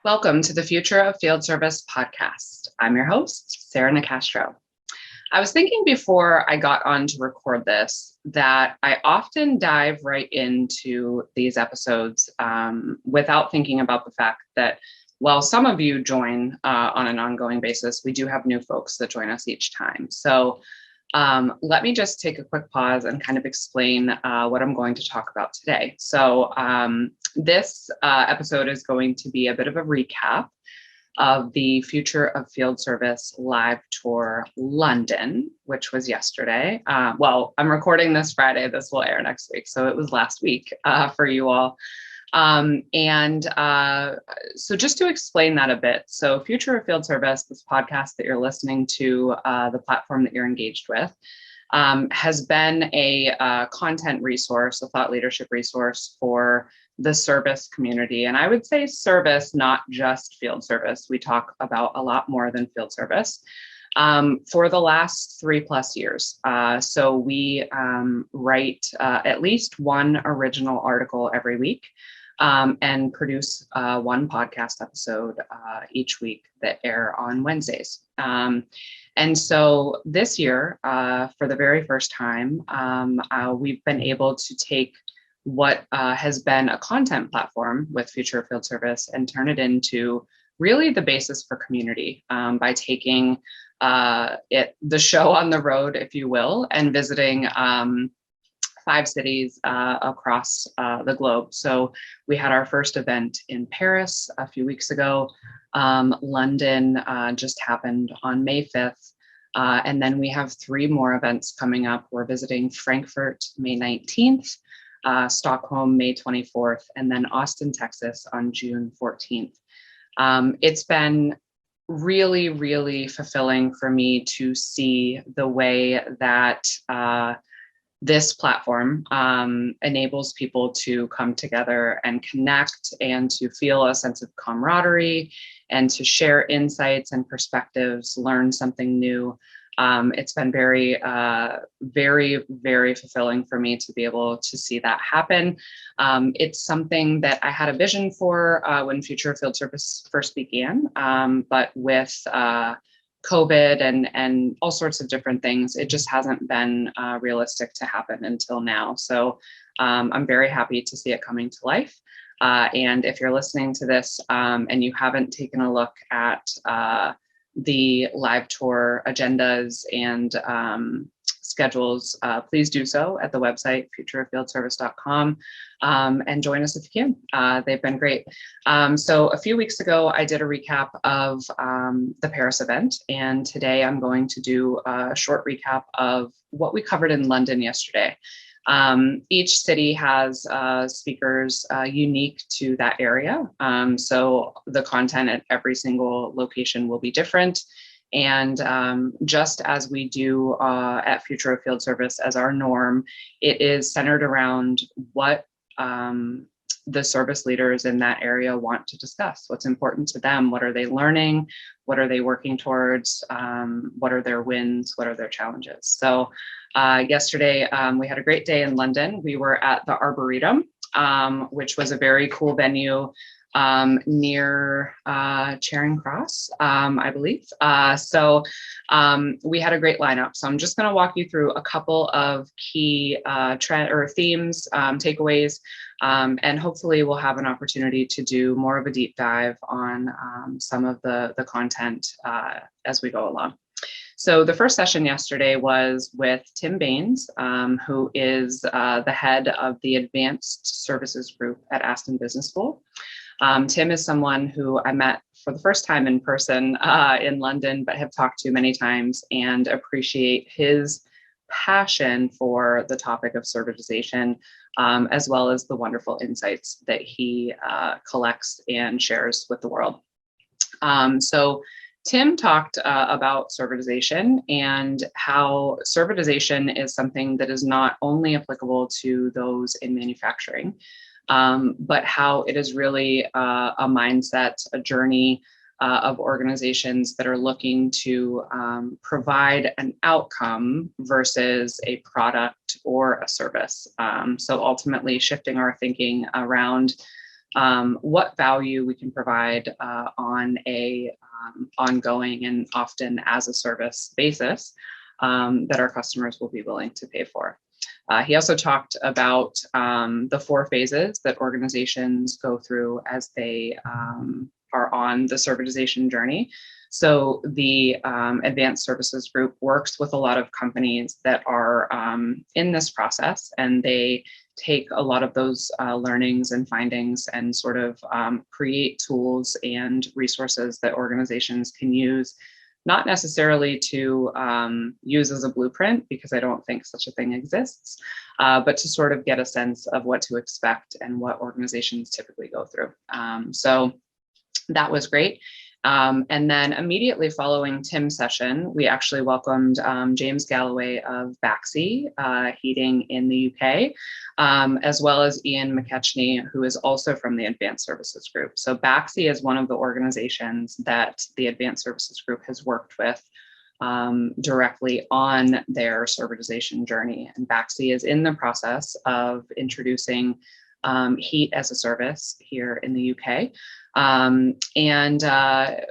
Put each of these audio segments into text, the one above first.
Welcome to the Future of Field Service podcast. I'm your host, Sarah Nicastro. I was thinking before I got on to record this that I often dive right into these episodes without thinking about the fact that while some of you join on an ongoing basis, we do have new folks that join us each time. So let me just take a quick pause and kind of explain what I'm going to talk about today. So this episode is going to be a bit of a recap of the Future of Field Service live tour London, which was yesterday. Well, I'm recording this Friday. This will air next week. So it was last week for you all. So just to explain that a bit, so Future of Field Service, this podcast that you're listening to, the platform that you're engaged with, has been a content resource, a thought leadership resource for the service community. And I would say service, not just field service. We talk about a lot more than field service. For the last 3+ years. So we write at least one original article every week. And produce one podcast episode each week that air on Wednesdays. And so this year, for the very first time, we've been able to take what has been a content platform with Future Field Service and turn it into really the basis for community by taking the show on the road, if you will, and visiting 5 cities across the globe. So we had our first event in Paris a few weeks ago. London just happened on May 5th. And then we have 3 more events coming up. We're visiting Frankfurt May 19th, Stockholm May 24th, and then Austin, Texas on June 14th. It's been really, really fulfilling for me to see the way that this platform enables people to come together and connect and to feel a sense of camaraderie and to share insights and perspectives, learn something new. It's been very, very fulfilling for me to be able to see that happen. It's something that I had a vision for when Future Field Service first began, but with COVID and all sorts of different things, it just hasn't been realistic to happen until now. So I'm very happy to see it coming to life. And if you're listening to this and you haven't taken a look at the live tour agendas and schedules, please do so at the website, futureoffieldservice.com, and join us if you can. They've been great. So a few weeks ago, I did a recap of the Paris event, and today I'm going to do a short recap of what we covered in London yesterday. Each city has speakers unique to that area. So the content at every single location will be different. And just as we do at Future of Field Service as our norm, it is centered around what the service leaders in that area want to discuss, what's important to them, what are they learning, what are they working towards, what are their wins, what are their challenges. So yesterday, we had a great day in London. We were at the Arboretum, which was a very cool venue near Charing Cross, I believe. So we had a great lineup. So I'm just going to walk you through a couple of key themes, takeaways, and hopefully we'll have an opportunity to do more of a deep dive on some of the content as we go along. So the first session yesterday was with Tim Baines, who is the head of the Advanced Services Group at Aston Business School. Tim is someone who I met for the first time in person in London, but have talked to many times and appreciate his passion for the topic of servitization, as well as the wonderful insights that he collects and shares with the world. So Tim talked about servitization and how servitization is something that is not only applicable to those in manufacturing, but how it is really a mindset, a journey of organizations that are looking to provide an outcome versus a product or a service. So ultimately shifting our thinking around what value we can provide on a ongoing and often as a service basis that our customers will be willing to pay for. He also talked about the 4 phases that organizations go through as they are on the servitization journey. So the Advanced Services Group works with a lot of companies that are in this process, and they take a lot of those learnings and findings and sort of create tools and resources that organizations can use, not necessarily to use as a blueprint, because I don't think such a thing exists, but to sort of get a sense of what to expect and what organizations typically go through. So that was great. And then immediately following Tim's session, we actually welcomed James Galloway of Baxi Heating in the UK, as well as Ian McKechnie, who is also from the Advanced Services Group. So Baxi is one of the organizations that the Advanced Services Group has worked with directly on their servitization journey. And Baxi is in the process of introducing heat as a service here in the UK.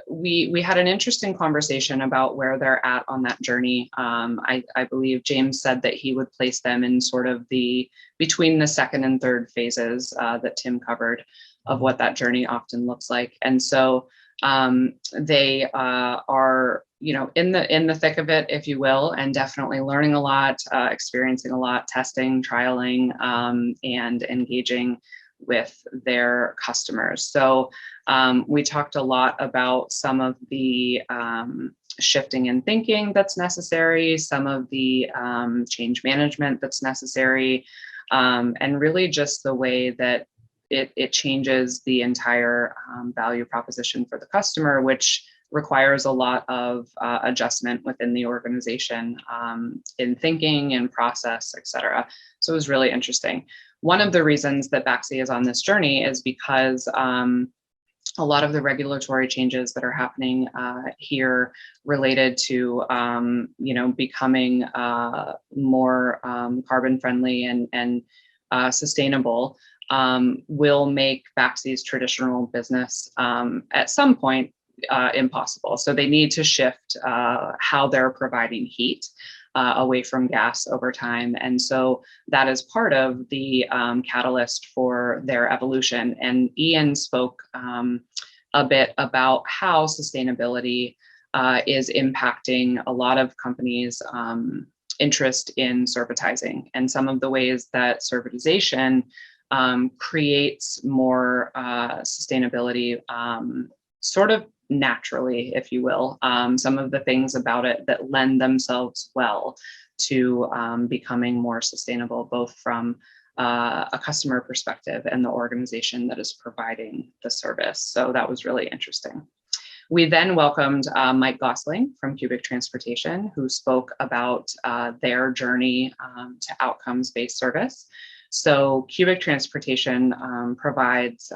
We had an interesting conversation about where they're at on that journey. I believe James said that he would place them in sort of between the second and third phases that Tim covered of what that journey often looks like. And so they are, in the thick of it, if you will, and definitely learning a lot, experiencing a lot, testing, trialing, and engaging with their customers. So we talked a lot about some of the shifting in thinking that's necessary, some of the change management that's necessary, and really just the way that it changes the entire value proposition for the customer, which requires a lot of adjustment within the organization in thinking and process, et cetera. So it was really interesting. One of the reasons that Baxi is on this journey is because a lot of the regulatory changes that are happening here related to, becoming more carbon friendly and sustainable will make Baxi's traditional business at some point impossible. So they need to shift how they're providing heat away from gas over time. And so that is part of the catalyst for their evolution. And Ian spoke a bit about how sustainability is impacting a lot of companies' interest in servitizing, and some of the ways that servitization creates more sustainability sort of naturally, if you will, some of the things about it that lend themselves well to becoming more sustainable, both from a customer perspective and the organization that is providing the service. So that was really interesting. We then welcomed Mike Gosling from Cubic Transportation, who spoke about their journey to outcomes-based service. So Cubic Transportation provides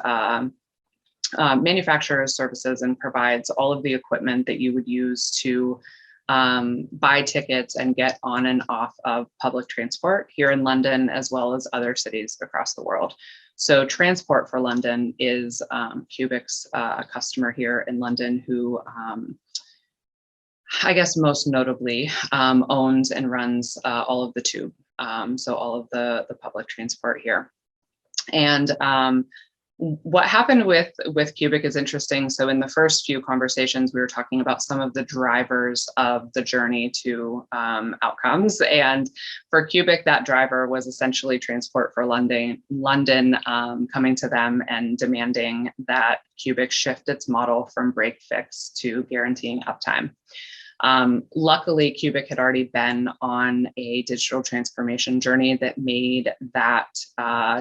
manufacturers services and provides all of the equipment that you would use to buy tickets and get on and off of public transport here in London, as well as other cities across the world. So Transport for London is Cubic's customer here in London, who I guess most notably owns and runs all of the tube, so all of the public transport here. And what happened with Cubic is interesting. So in the first few conversations, we were talking about some of the drivers of the journey to outcomes. And for Cubic, that driver was essentially Transport for London coming to them and demanding that Cubic shift its model from break fix to guaranteeing uptime. Luckily, Cubic had already been on a digital transformation journey that made that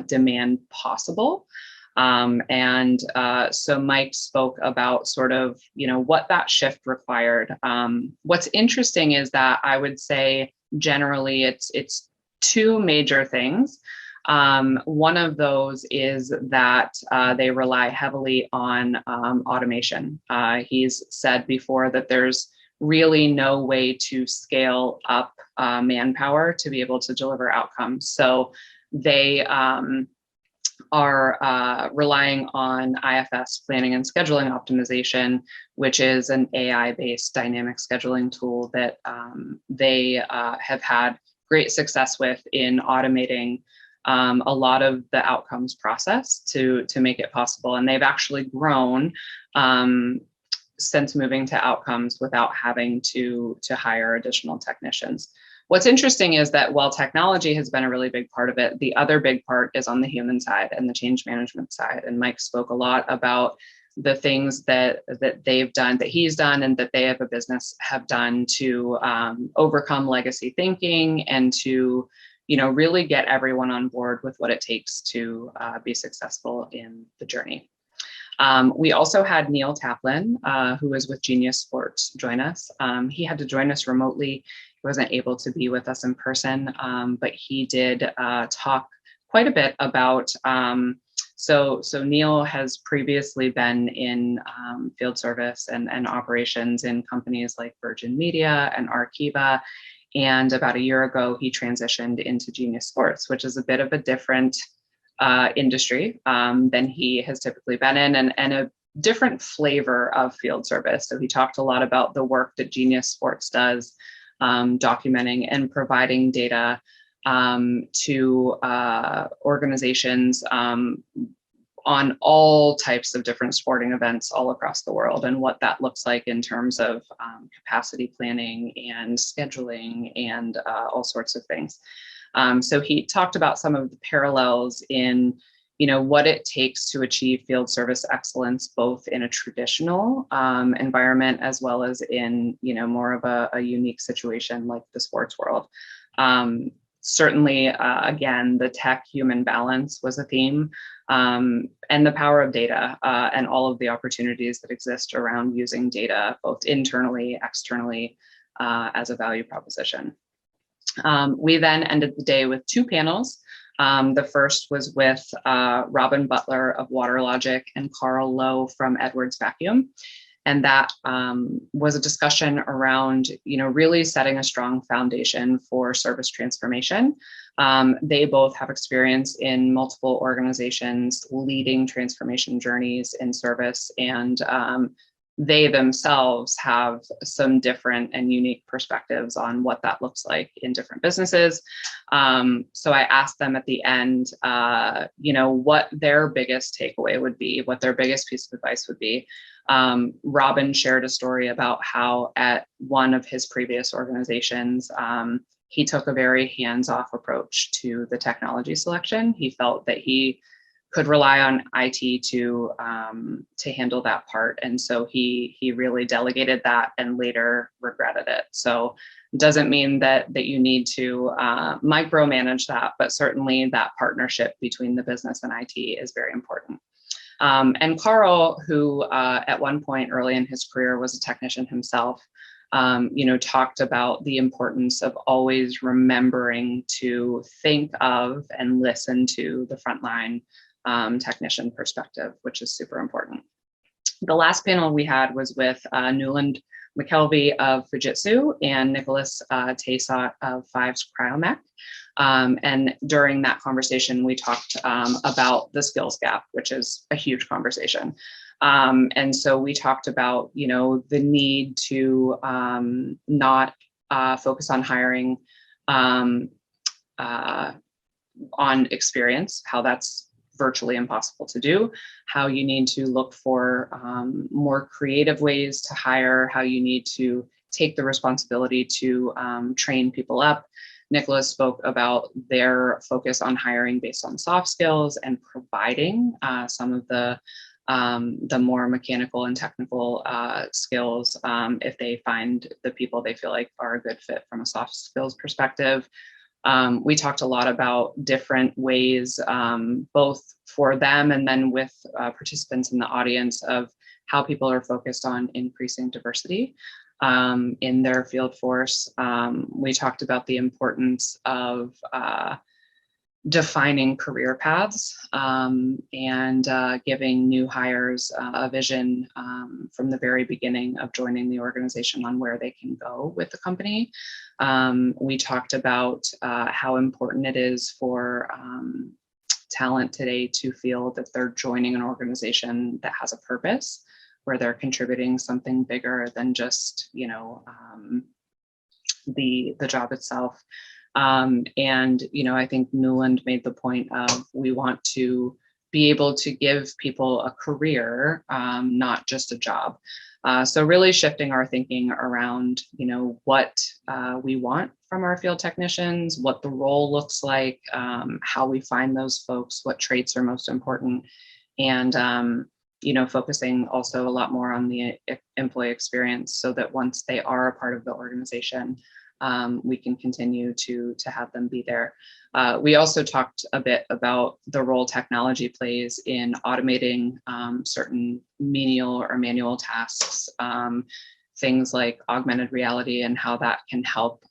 demand possible. So Mike spoke about sort of, what that shift required. What's interesting is that I would say generally it's two major things. One of those is that they rely heavily on automation. He's said before that there's really no way to scale up manpower to be able to deliver outcomes. So they are relying on IFS, planning and scheduling optimization, which is an AI-based dynamic scheduling tool that they have had great success with in automating a lot of the outcomes process to make it possible. And they've actually grown since moving to outcomes without having to hire additional technicians. What's interesting is that while technology has been a really big part of it, the other big part is on the human side and the change management side. And Mike spoke a lot about the things that they've done, that he's done, and that they have a business have done to overcome legacy thinking and to, really get everyone on board with what it takes to be successful in the journey. We also had Neil Taplin, who was with Genius Sports, join us. He had to join us remotely. He wasn't able to be with us in person, but he did talk quite a bit about, so Neil has previously been in field service and operations in companies like Virgin Media and Arqiva. And about a year ago, he transitioned into Genius Sports, which is a bit of a different industry than he has typically been in, and a different flavor of field service. So he talked a lot about the work that Genius Sports does, documenting and providing data to organizations on all types of different sporting events all across the world, and what that looks like in terms of capacity planning and scheduling and all sorts of things. So he talked about some of the parallels in, what it takes to achieve field service excellence, both in a traditional environment as well as in, more of a unique situation like the sports world. Certainly, again, the tech-human balance was a theme, and the power of data and all of the opportunities that exist around using data, both internally, externally, as a value proposition. We then ended the day with two panels. The first was with Robin Butler of WaterLogic and Carl Lowe from Edwards Vacuum. And that was a discussion around, really setting a strong foundation for service transformation. They both have experience in multiple organizations leading transformation journeys in service, and they themselves have some different and unique perspectives on what that looks like in different businesses. So I asked them at the end, what their biggest takeaway would be, what their biggest piece of advice would be. Robin shared a story about how at one of his previous organizations, he took a very hands-off approach to the technology selection. He felt that he could rely on IT to handle that part. And so he really delegated that and later regretted it. So it doesn't mean that you need to micromanage that, but certainly that partnership between the business and IT is very important. And Carl, who at one point early in his career was a technician himself, talked about the importance of always remembering to think of and listen to the frontline technician perspective, which is super important. The last panel we had was with Newland McKelvey of Fujitsu and Nicholas Taysot of Fives Cryomech. And during that conversation, we talked about the skills gap, which is a huge conversation. And so we talked about, the need to not focus on hiring on experience, how that's virtually impossible to do, how you need to look for more creative ways to hire, how you need to take the responsibility to train people up. Nicholas spoke about their focus on hiring based on soft skills and providing some of the more mechanical and technical skills if they find the people they feel like are a good fit from a soft skills perspective. We talked a lot about different ways, both for them and then with participants in the audience, of how people are focused on increasing diversity in their field force. We talked about the importance of defining career paths and giving new hires a vision from the very beginning of joining the organization on where they can go with the company. We talked about how important it is for talent today to feel that they're joining an organization that has a purpose, where they're contributing something bigger than just, the job itself. And I think Newland made the point of, we want to be able to give people a career, not just a job. So really shifting our thinking around, what we want from our field technicians, what the role looks like, how we find those folks, what traits are most important, and focusing also a lot more on the employee experience, so that once they are a part of the organization, we can continue to have them be there. We also talked a bit about the role technology plays in automating certain menial or manual tasks, things like augmented reality, and how that can help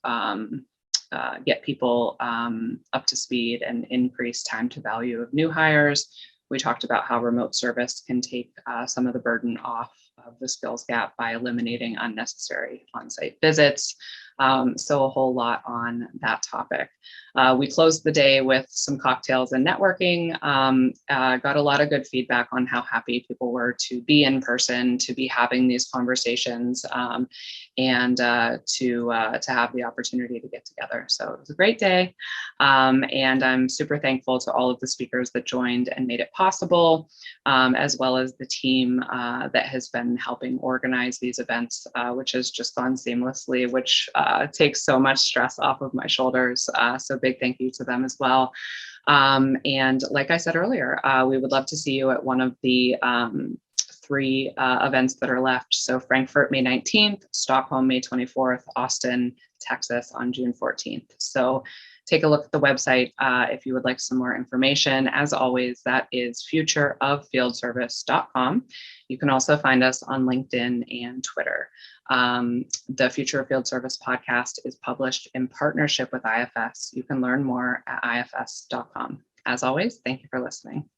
get people up to speed and increase time to value of new hires. We talked about how remote service can take some of the burden off of the skills gap by eliminating unnecessary on-site visits. So a whole lot on that topic. We closed the day with some cocktails and networking. Got a lot of good feedback on how happy people were to be in person, to be having these conversations, and to have the opportunity to get together. So it was a great day. And I'm super thankful to all of the speakers that joined and made it possible, as well as the team that has been helping organize these events, which has just gone seamlessly, which takes so much stress off of my shoulders. So big thank you to them as well. And like I said earlier, we would love to see you at one of the 3 events that are left. So Frankfurt, May 19th, Stockholm, May 24th, Austin, Texas on June 14th. So take a look at the website if you would like some more information. As always, that is futureoffieldservice.com. You can also find us on LinkedIn and Twitter. The Future of Field Service podcast is published in partnership with IFS. You can learn more at ifs.com. As always, thank you for listening.